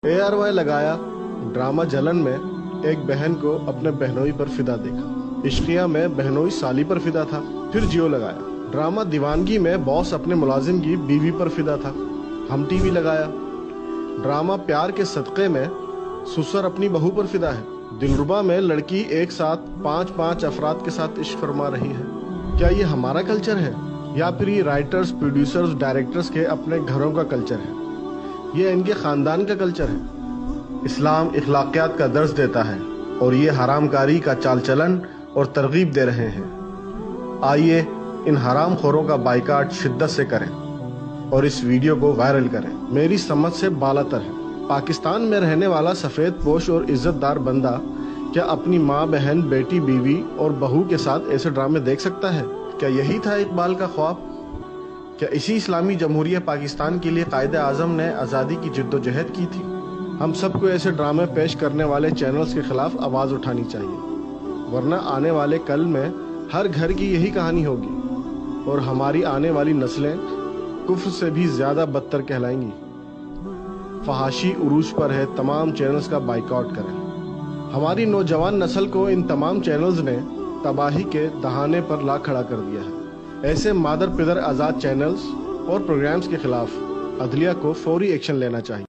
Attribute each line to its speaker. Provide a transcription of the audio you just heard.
Speaker 1: ARY लगाया। Drama जलन में एक बहन को अपने बहनोई पर फिदा देखा। इश्किया में बहनोई साली पर फिदा था। फिर जियो लगाया। ड्रामा दीवानगी में बॉस अपने मुलाजिम की बीवी पर फिदा था। हम टीवी लगाया। ड्रामा प्यार के सदक़े में सुसर अपनी बहू पर फिदा है। दिलरुबा में लड़की एक साथ 5-5 अफराद के साथ इश्क फरमा रही है। क्या ये हमारा कल्चर है या फिर ये राइटर्स, प्रोड्यूसर्स, डायरेक्टर्स के अपने घरों का कल्चर है? ये इनके खानदान का कल्चर है। इस्लाम इखलाकियात का दर्स देता है और ये हरामकारी का चाल चलन और तरगीब दे रहे हैं। आइए इन हराम खोरों का बाइकाट शिद्दत से करें और इस वीडियो को वायरल करें। मेरी समझ से बालातर है। पाकिस्तान में रहने वाला सफ़ेद पोश और इज्जतदार बंदा क्या अपनी माँ, बहन, बेटी, बीवी और बहू के साथ ऐसे ड्रामे देख सकता है? क्या यही था इकबाल का ख्वाब? क्या इसी इस्लामी जमहूरिया पाकिस्तान के लिए कायदे आज़म ने आज़ादी की जिद्दोजहद की थी? हम सबको ऐसे ड्रामे पेश करने वाले चैनल्स के खिलाफ आवाज़ उठानी चाहिए, वरना आने वाले कल में हर घर की यही कहानी होगी और हमारी आने वाली नस्लें कुफ्र से भी ज़्यादा बदतर कहलाएंगी। फहाशी उरूज पर है, तमाम चैनल्स का बाइकआउट करें। हमारी नौजवान नस्ल को इन तमाम चैनल्स ने तबाही के दहाने पर ला खड़ा कर दिया है। ऐसे मादर पिदर आज़ाद चैनल्स और प्रोग्राम्स के खिलाफ अदलिया को फौरी एक्शन लेना चाहिए।